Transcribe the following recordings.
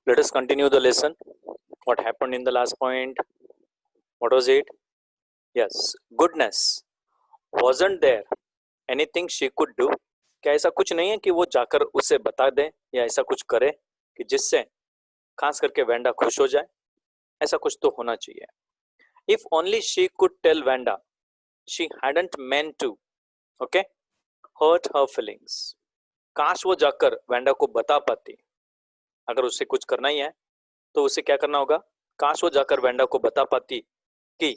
Let us continue the lesson. What happened in the last point? What was it? Yes, goodness. Wasn't there anything she could do? क्या ऐसा कुछ नहीं है कि वो जाकर उसे बता दे या ऐसा कुछ करे कि जिससे खास करके वेंडा खुश हो जाए? ऐसा कुछ तो होना चाहिए. If only she could tell Vanda, she hadn't meant to, okay, hurt her feelings. काश वो जाकर वेंडा को बता पाती. अगर उसे कुछ करना ही है तो उसे क्या करना होगा? काश वो जाकर वेंडा को बता पाती कि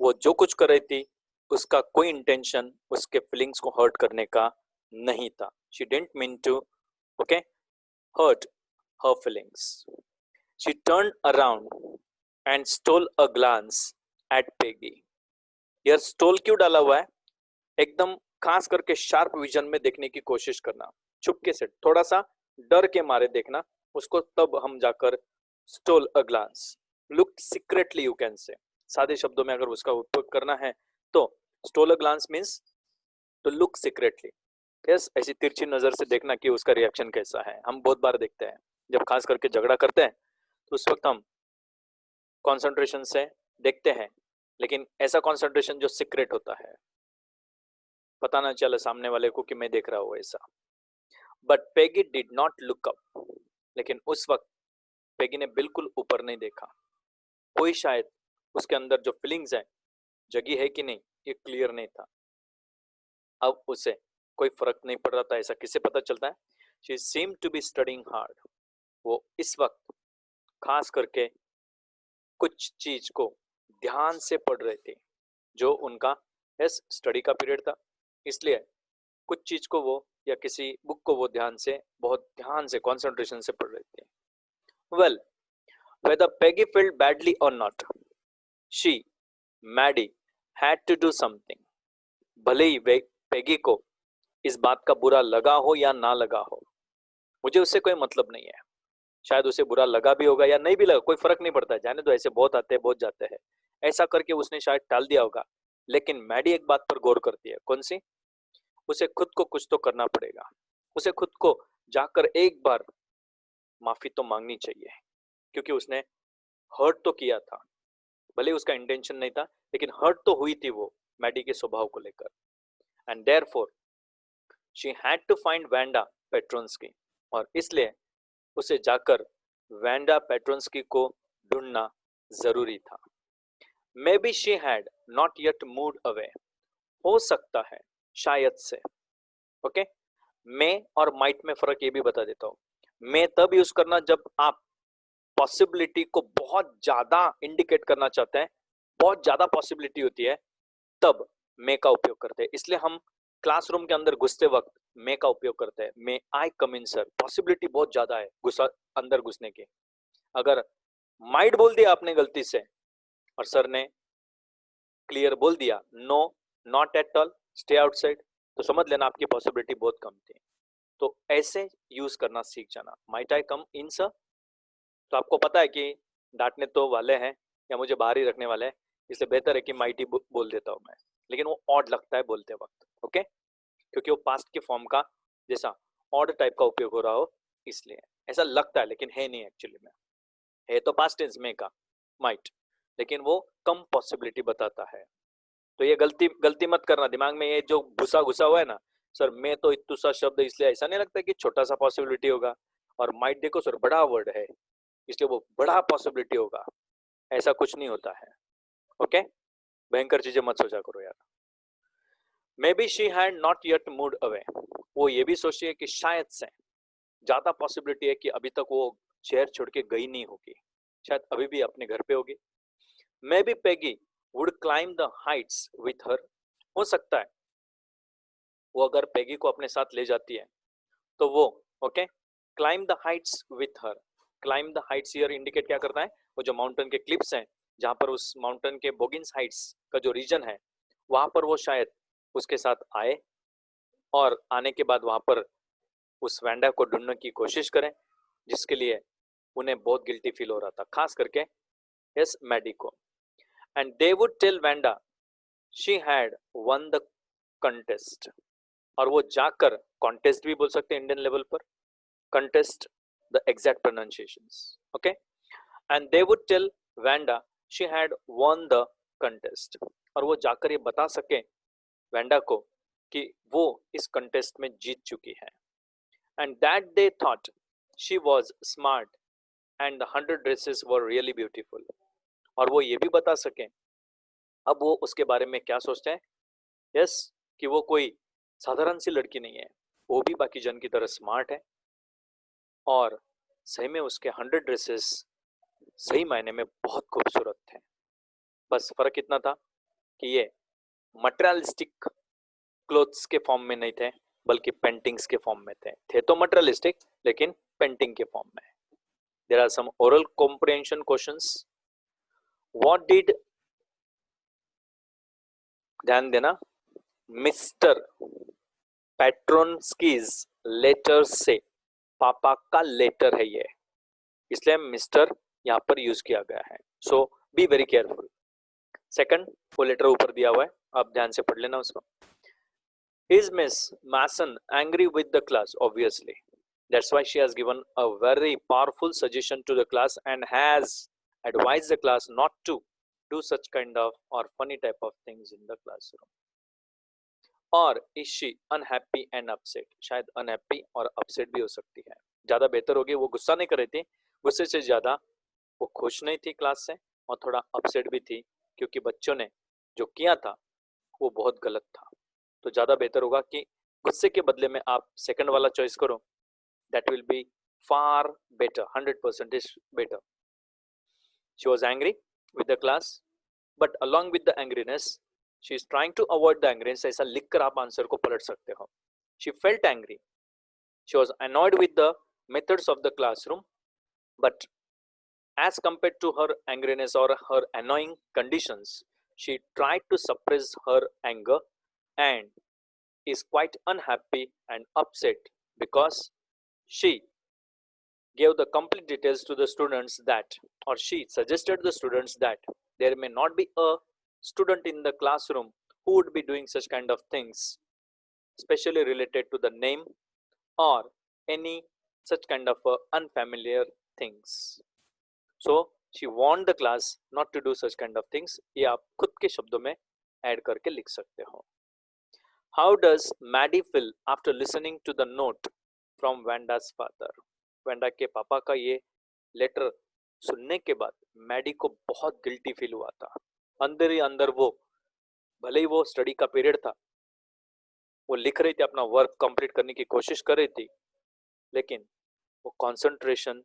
वो जो कुछ कर रही थी उसका कोई इंटेंशन उसके फीलिंग्स को हर्ट करने का नहीं था. She didn't mean to okay hurt her feelings. She turned around and stole a glance at Peggy. यार स्टोल क्यों डाला हुआ है? एकदम खास करके शार्प विजन में देखने की कोशिश करना, चुपके से थोड़ा सा डर के मारे देखना उसको, तब हम जाकर stole a glance, look secretly you can say. सादे शब्दों में अगर उसका उपयोग करना है तो stole a glance means to look secretly. Yes, ऐसी तिरछी नजर से देखना कि उसका रिएक्शन कैसा है. हम बहुत बार देखते हैं जब खास करके झगड़ा करते हैं तो उस वक्त हम कॉन्सेंट्रेशन से देखते हैं, लेकिन ऐसा कॉन्सेंट्रेशन जो सीक्रेट होता है, पता ना चले सामने वाले को कि मैं देख रहा हूं ऐसा. But Peggy did not look up. लेकिन उस वक्त पेगी ने बिल्कुल ऊपर नहीं देखा. कोई शायद उसके अंदर जो फीलिंग्स है जगी है कि नहीं ये क्लियर नहीं था. अब उसे कोई फर्क नहीं पड़ रहा था. ऐसा किसे पता चलता है? She seem to be studying hard. वो इस वक्त खास करके कुछ चीज को ध्यान से पढ़ रहे थे जो उनका यस स्टडी का पीरियड था. इसलिए कुछ चीज को वो या किसी बुक को वो ध्यान से, बहुत ध्यान से, कंसंट्रेशन से पढ़ रहे थे. Well, whether Peggy felt badly or not, she, Maddie, had to do something. भले ही वे पेगी को इस बात का बुरा लगा हो या ना लगा हो, मुझे उससे कोई मतलब नहीं है. शायद उसे बुरा लगा भी होगा या नहीं भी लगा, कोई फर्क नहीं पड़ता है, जाने तो ऐसे बहुत आते हैं बहुत जाते हैं. ऐसा करके उसने शायद टाल दिया होगा. लेकिन मैडी एक बात पर गौर करती है. कौन सी? उसे खुद को कुछ तो करना पड़ेगा. उसे खुद को जाकर एक बार माफी तो मांगनी चाहिए, क्योंकि उसने हर्ट तो किया था. भले उसका इंटेंशन नहीं था, लेकिन हर्ट तो हुई थी वो मैडी के स्वभाव को लेकर. And therefore she had to find Wanda Petronski. और इसलिए उसे जाकर वैंडा पेट्रोन्स्की को ढूंढना जरूरी था. May be she had not yet mood away. हो सकता है, शायद से. ओके, मे और माइट में फर्क ये भी बता देता हूं. मे तब यूज करना जब आप पॉसिबिलिटी को बहुत ज्यादा इंडिकेट करना चाहते हैं, बहुत ज्यादा पॉसिबिलिटी होती है, तब मे का उपयोग करते हैं. इसलिए हम क्लासरूम के अंदर घुसते वक्त मे का उपयोग करते हैं. मे आई कम इन सर, पॉसिबिलिटी बहुत ज्यादा है अंदर घुसने की. अगर माइट बोल दिया आपने गलती से और सर ने क्लियर बोल दिया no, not at all, stay outside, तो समझ लेना आपकी पॉसिबिलिटी बहुत कम थी. तो ऐसे यूज करना सीख जाना. Might I come in sir, तो आपको पता है कि डांटने तो वाले हैं या मुझे बाहर ही रखने वाले हैं, इसलिए बेहतर है कि माइट ही बोल देता हूं मैं. लेकिन वो ऑड लगता है बोलते वक्त. ओके, क्योंकि वो पास्ट के फॉर्म का जैसा ऑड टाइप का उपयोग हो रहा हो, इसलिए ऐसा लगता है, लेकिन है नहीं एक्चुअली में. है तो पास्ट टेंस में का माइट, लेकिन वो कम पॉसिबिलिटी बताता है. तो ये गलती मत करना. दिमाग में ये जो घुसा घुसा हुआ है ना, सर मैं तो इतना सा शब्द, इसलिए ऐसा नहीं लगता कि छोटा सा पॉसिबिलिटी होगा. और माइट देखो सर बड़ा वर्ड है, इसलिए वो बड़ा पॉसिबिलिटी होगा. ऐसा कुछ नहीं होता है. ओके, भयंकर चीजें मत सोचा करो यार. May be she had not yet mood away. वो ये भी सोचती है कि शायद से ज्यादा पॉसिबिलिटी है कि अभी तक वो शहर छोड़ के गई नहीं होगी, शायद अभी भी अपने घर पे होगी. May be Peggy would climb the Heights with her. हो सकता है वो अगर पेगी को अपने साथ ले जाती है तो वो okay climb the Heights with her. Climb the Heights year indicate क्या करता है? वो जो माउंटेन के क्लिप्स हैं, जहां पर उस माउंटेन के बोगिन्स हाइट्स का जो रीजन है, वहां पर वो शायद उसके साथ आए और आने के बाद वहां पर उस वैंडा को ढूंढने की कोशिश करें, जिसके लिए उन्हें बहुत गिल्टी फील हो रहा था, खास करके यस मैडी को. And they would tell Wanda she had won the contest. और वो जाकर कॉन्टेस्ट भी बोल सकते हैं इंडियन लेवल पर, contest the exact pronunciations. Okay, and they would tell Vanda she had won the contest. और वो जाकर ये बता सके वेंडा को कि वो इस कंटेस्ट में जीत चुकी है. And that they thought she was smart and the 100 dresses were really beautiful. और वो ये भी बता सके अब वो उसके बारे में क्या सोचते हैं. यस, कि वो कोई साधारण सी लड़की नहीं है, वो भी बाकी जन की तरह स्मार्ट है और सही में उसके 100 ड्रेसेस सही मायने में बहुत खूबसूरत थे. बस फर्क इतना था कि ये मटेरियलिस्टिक क्लोथ्स के फॉर्म में नहीं थे बल्कि पेंटिंग्स के फॉर्म में थे तो मटेरियलिस्टिक लेकिन पेंटिंग के फॉर्म में. There are some oral comprehension questions. What did, ध्यान देना, मिस्टर पेट्रोन्स्कीज लेटर से, पापा का लेटर है ये, इसलिए मिस्टर यहाँ पर यूज किया गया है. सो बी वेरी केयरफुल. सेकंड, वो लेटर ऊपर दिया हुआ है, आप ध्यान से पढ़ लेना उसको. Is Miss Mason angry with the class? Obviously. That's why she has given a very powerful suggestion to the class and has advised the class not to do such kind of or funny type of things in the classroom. Or is she unhappy and upset? शायद unhappy और upset भी हो सकती है. ज़्यादा बेहतर होगी वो गुस्सा नहीं कर रही थी, गुस्से से ज़्यादा वो खुश नहीं थी क्लास से और थोड़ा upset भी थी क्योंकि बच्चों ने जो किया था वो बहुत गलत था. तो ज़्यादा बेहतर होगा कि गुस्से के बदले में आप सेकंड वाला चॉइस करो. That will be far better, 100% is better. She was angry with the class but along with the angriness she is trying to avoid the angriness. ऐसा लिखकर आप आंसर को पलट सकते हो. She felt angry, she was annoyed with the methods of the classroom but as compared to her angriness or her annoying conditions, she tried to suppress her anger and is quite unhappy and upset because she gave the complete details to the students that, or she suggested the students that there may not be a student in the classroom who would be doing such kind of things, especially related to the name or any such kind of unfamiliar things. So she warned the class not to do such kind of things. ये आप खुद के शब्दों में add करके लिख सकते हो. How does Maddie feel after listening to the note from Vanda's father? Vanda के पापा का ये लेटर सुनने के बाद मैडी को बहुत गिल्टी फील हुआ था. अंदर ही अंदर वो, भले ही वो स्टडी का पीरियड था, वो लिख रही थी, अपना वर्क कंप्लीट करने की कोशिश कर रही थी, लेकिन वो कंसंट्रेशन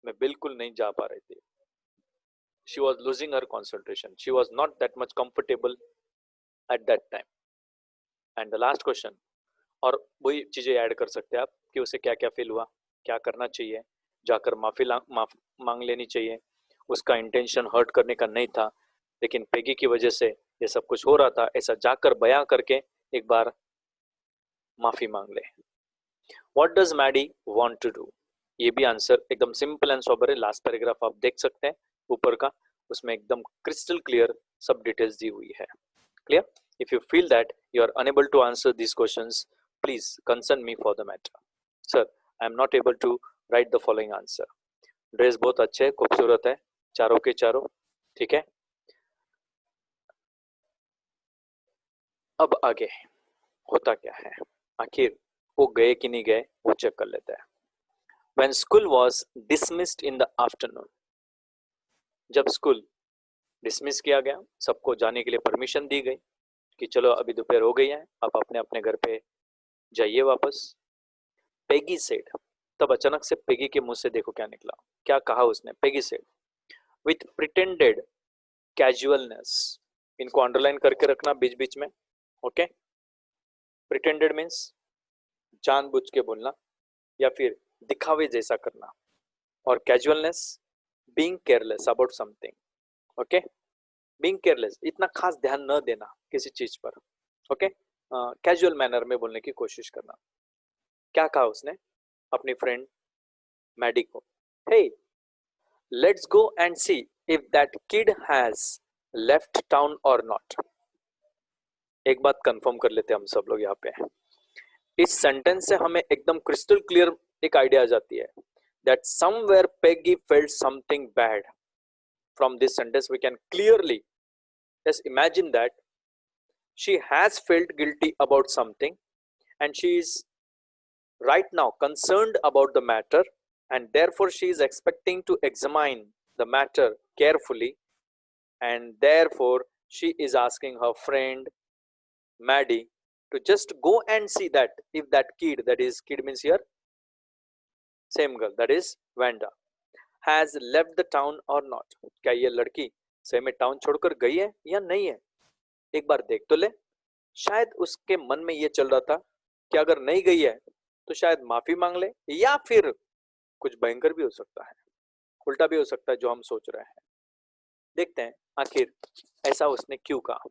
में बिल्कुल नहीं जा पा रही थी. She was losing her concentration. She was not that much comfortable at that time. And the last question, और वही चीजें ऐड कर सकते हैं आप कि उसे क्या क्या फील हुआ, क्या करना चाहिए, जाकर माफी मांग लेनी चाहिए, उसका इंटेंशन हर्ट करने का नहीं था लेकिन पेगी की वजह से ये सब कुछ हो रहा था, ऐसा जाकर बयां करके एक बार माफी मांग ले. What does Maddie want to do? ये भी आंसर एकदम सिंपल एंड सोबर है. लास्ट पैराग्राफ आप देख सकते हैं ऊपर का, उसमें एकदम क्रिस्टल क्लियर सब डिटेल्स दी हुई है. Clear? If you feel that you are unable to answer these questions, please consult me for the matter. Sir, I am not able to write the following answer. Dress बहुत अच्छे, खूबसूरत है, चारों के चारों. ठीक है, अब आगे होता क्या है, आखिर वो गए कि नहीं गए, वो चेक कर लेते हैं. When school was dismissed in the afternoon, जब स्कूल डिसमिस किया गया, सबको जाने के लिए परमिशन दी गई कि चलो अभी दोपहर हो गई है, आप अपने अपने घर पे जाइए वापस. पेगी सेड, तब अचानक से पेगी के मुंह से देखो क्या निकला, क्या कहा उसने. Peggy said with pretended casualness, इनको अंडरलाइन करके रखना बीच बीच में. ओके, प्रिटेंडेड मीन्स जानबूझ के बोलना या फिर दिखावे जैसा करना, और casualness being careless about something. Okay, being careless, इतना खास ध्यान न देना किसी चीज पर. ओके, कैजुअल मैनर में बोलने की कोशिश करना. क्या कहा उसने अपनी फ्रेंड मैडी को? Hey, let's go and see if that kid has left town or not. एक बात कंफर्म कर लेते हैं हम सब लोग यहाँ पे. इस सेंटेंस से हमें एकदम क्रिस्टल क्लियर एक आइडिया आ जाती है. that somewhere Peggy felt something bad. From this sentence, we can clearly just imagine that she has felt guilty about something, and she is right now concerned about the matter, and therefore she is expecting to examine the matter carefully, and therefore she is asking her friend Maddie to just go and see that if that kid, that is kid means here same girl, that is Vanda, has left the town or not. क्या ये लड़की सही में town छोड़कर गई है या नहीं है, एक बार देख तो ले। शायद उसके मन में ये चल रहा था कि अगर नहीं गई है तो शायद माफी मांग ले, या फिर कुछ भयंकर भी हो सकता है, उल्टा भी हो सकता है जो हम सोच रहे हैं। देखते हैं आखिर ऐसा उसने क्यों कहा।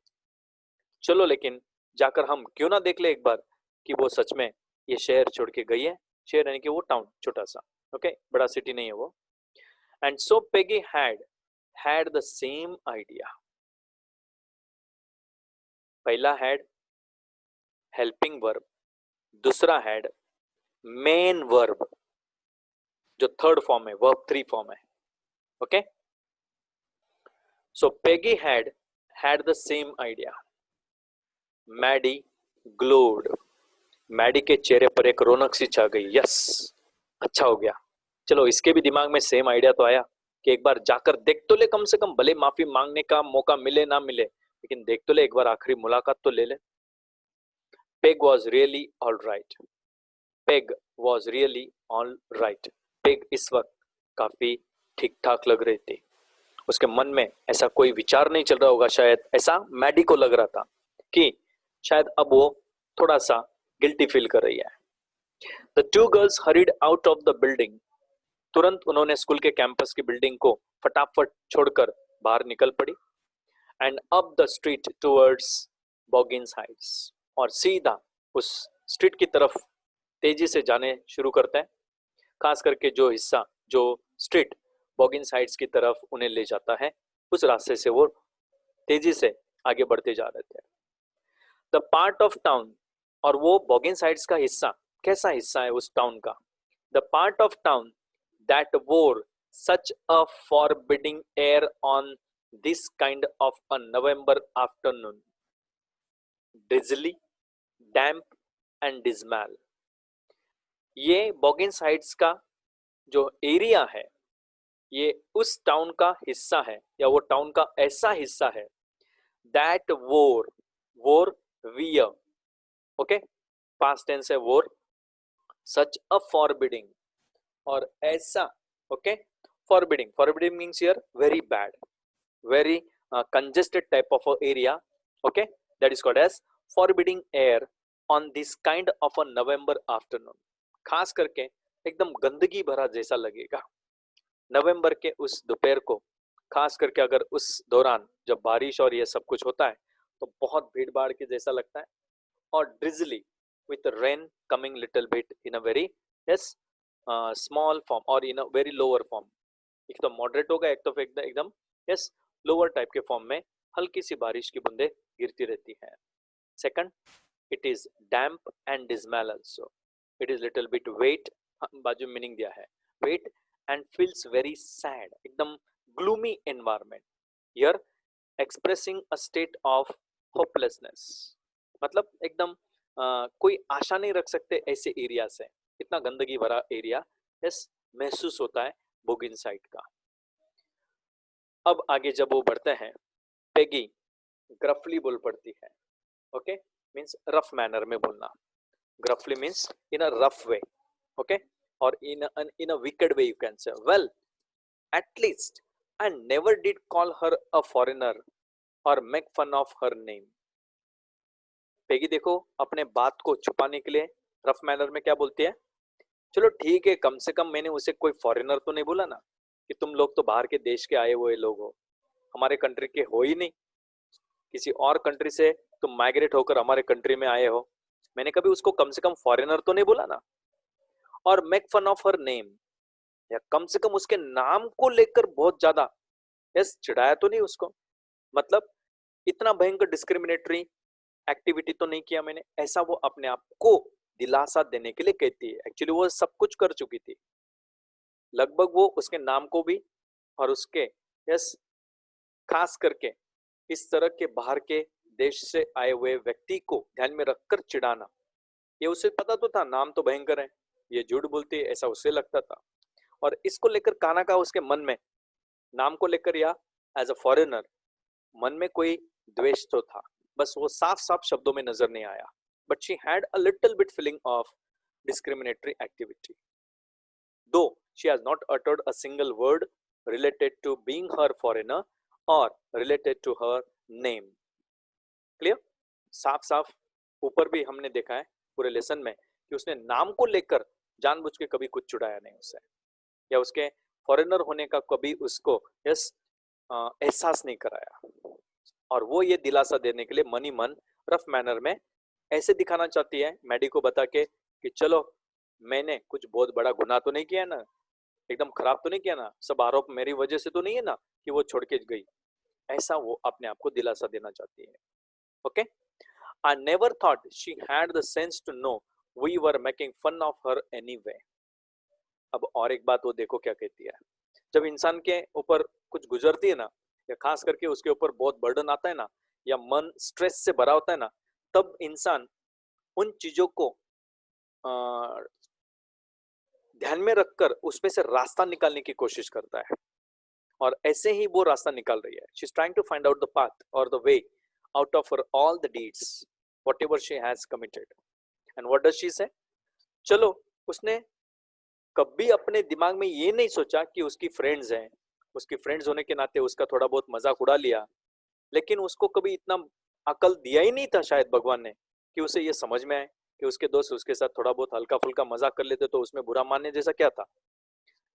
चलो लेकिन जाकर हम क्यों ना देख ले एक बार कि वो सच में ये शहर छोड़ के गई है। शहर यानी कि वो टाउन, छोटा सा, ओके, बड़ा सिटी नहीं है वो। And so Peggy had the same idea. पहला हैड हेल्पिंग वर्ब, दूसरा हैड मेन वर्ब जो थर्ड फॉर्म है, वर्ब 3 फॉर्म है, okay. So Peggy had the same idea. Maddy glowed, Maddy के चेहरे पर एक रौनक सी छा गई। यस, अच्छा हो गया, चलो इसके भी दिमाग में सेम आइडिया तो आया कि एक बार जाकर देख तो ले, कम से कम भले माफी मांगने का मौका मिले ना मिले, लेकिन देख तो ले, एक बार आखिरी मुलाकात तो ले ले। Peg was really all right, peg was really all right, peg इस वक्त काफी ठीक ठाक लग रही थी। उसके मन में ऐसा कोई विचार नहीं चल रहा होगा, शायद ऐसा मैडी को लग रहा था कि शायद अब वो थोड़ा सा गिल्टी फील कर रही है। The two girls hurried out of the building, तुरंत उन्होंने स्कूल के कैंपस की बिल्डिंग को फटाफट छोड़कर बाहर निकल पड़ी। And up the street towards Boggins Heights, और सीधा उस स्ट्रीट की तरफ तेजी से जाने शुरू करते हैं। खास करके जो हिस्सा, जो स्ट्रीट बॉगिन्स हाइट्स की तरफ उन्हें ले जाता है, उस रास्ते से वो तेजी से आगे बढ़ते जा रहे थे। द पार्ट ऑफ टाउन, और वो बॉगिन्स हाइट्स का हिस्सा कैसा हिस्सा है उस टाउन का? The part of town that wore such a forbidding air on this kind of a November afternoon, drizzly, damp and dismal. ये बॉगिन्स हाइट्स का जो एरिया है, ये उस टाउन का हिस्सा है, या वो टाउन का ऐसा हिस्सा है दैट वोर, वोर वियर, ओके, पास्ट टेंस है वोर, सच अ फॉरबिडिंग, और ऐसा, okay, forbidding, forbidding means here very bad, very congested type of a area, okay, that is called as forbidding air on this kind of a November afternoon। खास करके एकदम गंदगी भरा जैसा लगेगा नवंबर के उस दोपहर को, खास करके अगर उस दौरान जब बारिश और ये सब कुछ होता है तो बहुत भीड़ भाड़ के जैसा लगता है। और drizzly with rain coming little bit in a very yes small form और in a very lower form, एक तो मॉडरेट होगा, एक तो एकदम यस लोअर टाइप के फॉर्म में हल्की सी बारिश की बूंदें गिरती रहती हैं। Second, it is damp and dismal also, it is little bit wet, बाजू मीनिंग दिया है wet, and feels very sad, एकदम gloomy environment, here expressing a state of hopelessness, मतलब एकदम कोई आशा नहीं रख सकते ऐसे एरिया से, इतना गंदगी भरा एरिया यस महसूस होता है बोगिन साइड का। अब आगे जब वो बढ़ते हैं, पेगी ग्रफली बोल पड़ती है, ओके, मीन्स रफ मैनर में बोलना, gruffly means in a rough way, okay, और in a wicked way you can say, well at least I never did call her a foreigner or make fun of her name. Peggy देखो अपने बात को छुपाने के लिए rough manner में क्या बोलती है, चलो ठीक है, कम से कम मैंने उसे कोई फॉरेनर तो नहीं बोला ना, कि तुम लोग तो बाहर के देश के आए हुए लोग हो, हमारे कंट्री के हो ही नहीं, किसी और कंट्री से तुम माइग्रेट होकर हमारे कंट्री में आए हो, मैंने कभी उसको कम से कम फॉरेनर तो नहीं बोला ना। और make fun of her name, या कम से कम उसके नाम को लेकर बहुत ज्यादा यस चिढ़ाया तो नहीं उसको, मतलब इतना भयंकर डिस्क्रिमिनेटरी एक्टिविटी तो नहीं किया मैंने, ऐसा वो अपने आप को दिलासा देने के लिए कहती है। एक्चुअली वो सब कुछ कर चुकी थी, लगभग वो उसके नाम को भी और उसके यस खास करके इस तरह के बाहर के देश से आए हुए व्यक्ति को ध्यान में रखकर चिढ़ाना, ये उसे पता तो था नाम तो भयंकर है, ये झूठ बोलती है, ऐसा उसे लगता था। और इसको लेकर काना का उसके मन में नाम को लेकर या एज अ फॉरेनर मन में कोई द्वेष तो था, बस वो साफ साफ शब्दों में नजर नहीं आया। But she had a little bit feeling of discriminatory activity, though she has not uttered a single word related to being her foreigner or related to her name. Clear? साफ साफ ऊपर भी हमने देखा है पूरे लेसन में कि उसने नाम को लेकर जानबूझ के कभी कुछ चुड़ाया नहीं उसे, या उसके फॉरेनर होने का कभी उसको यस एहसास नहीं कराया। और वो ये दिलासा देने के लिए मनी मन रफ मैनर में ऐसे दिखाना चाहती है मैडी को बता के कि चलो मैंने कुछ बहुत बड़ा गुनाह तो नहीं किया ना, एकदम खराब तो नहीं किया ना, सब आरोप मेरी वजह से तो नहीं है ना कि वो छोड़ के गई, ऐसा वो अपने आप को दिलासा देना चाहती है। Okay, I never thought she had the sense to know we were making fun of her anyway. अब और एक बात वो देखो क्या कहती है, जब इंसान के ऊपर कुछ गुजरती है ना, या खास करके उसके ऊपर बहुत बर्डन आता है ना, या मन स्ट्रेस से भरा होता है ना, तब इंसान उन चीजों को ध्यान में रखकर उसमें से रास्ता निकालने की कोशिश करता है। और ऐसे ही वो रास्ता निकाल रही है। She is trying to find out the path और the way out of her all the deeds whatever she has committed. And what does she say? चलो, उसने कभी अपने दिमाग में ये नहीं सोचा कि उसकी फ्रेंड्स हैं, उसकी फ्रेंड्स होने के नाते उसका थोड़ा बहुत मजाक उड़ा लिया, लेकिन उसको कभी इतना अकल दिया ही नहीं था शायद भगवान ने कि उसे ये समझ में आए कि उसके दोस्त उसके साथ थोड़ा बहुत हल्का फुल्का मजाक कर लेते तो उसमें बुरा मानने जैसा क्या था।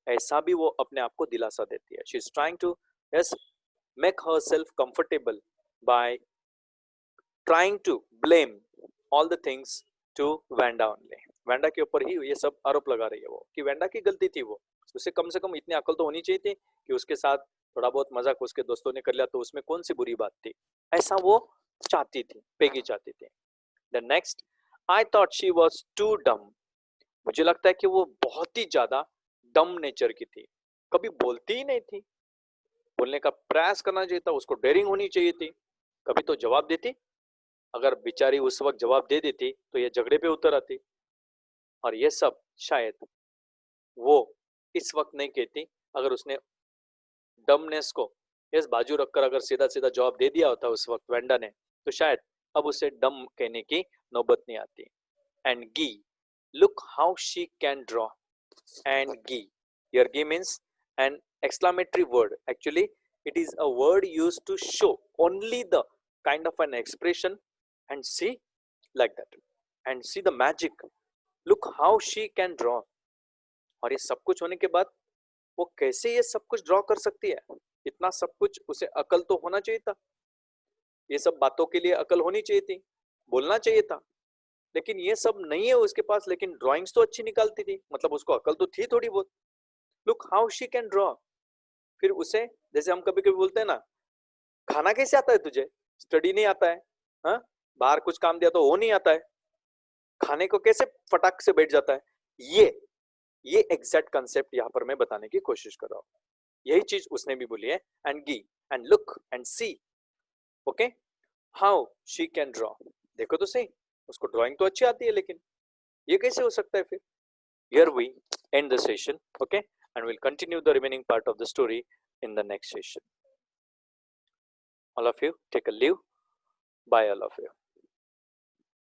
ऐसा भी वो अपने आप को दिलासा देती है। She is trying to yes make herself comfortable by trying to blame all the things to Wanda only. Wanda के ऊपर ही ये सब आरोप लगा रही है वो कि वैंडा की गलती थी, वो उसे कम से कम इतनी अकल तो होनी चाहिए थी कि उसके साथ थोड़ा बहुत मजाक उसके दोस्तों ने कर लिया तो उसमें कौन सी बुरी बात थी, ऐसा वो चाहती थी, पेगी चाहती थी। The next, I thought she was too dumb. मुझे लगता है कि वो बहुत ही ज्यादा डम नेचर की थी, कभी बोलती ही नहीं थी, बोलने का प्रयास करना चाहिए था, उसको डेयरिंग होनी चाहिए थी, कभी तो जवाब देती, अगर बेचारी उस वक्त जवाब दे देती तो ये झगड़े पे उतर आती। और ये सब शायद वो इस वक्त नहीं कहती, अगर उसने डमनेस को इस बाजू रखकर अगर सीधा सीधा जवाब दे दिया होता उस वक्त वेंडा ने, तो शायद अब उसे डम कहने की नौबत नहीं आती। एंड गी, look how she can draw. And गी, here गी means an exclamatory word. Actually it is a word used to show only the kind of an expression, and see like that, and see the magic. Look how she can draw. और ये सब कुछ होने के बाद वो कैसे ये सब कुछ ड्रॉ कर सकती है, इतना सब कुछ, उसे अकल तो होना चाहिए था, ये सब बातों के लिए अकल होनी चाहिए थी, बोलना चाहिए था, लेकिन ये सब नहीं है उसके पास, लेकिन ड्राइंग्स तो अच्छी निकालती थी, मतलब उसको अकल तो थी थोड़ी बहुत। Look how she can draw. फिर उसे, जैसे हम कभी कभी बोलते हैं ना, खाना कैसे आता है तुझे, स्टडी नहीं आता है, हाँ, बाहर कुछ काम दिया तो वो नहीं आता है, खाने को कैसे फटाक से बैठ जाता है, ये एग्जैक्ट कंसेप्ट यहाँ पर मैं बताने की कोशिश कर रहा हूँ। यही चीज उसने भी बोली है। एंड गी, and look and see, okay, how she can draw. देखो तो सही, उसको ड्राइंग तो अच्छी आती है, लेकिन ये कैसे हो सकता है फिर। Here we end the session, okay, and we'll continue the remaining part of the story in the next session. All of you take a leave. Bye all of you.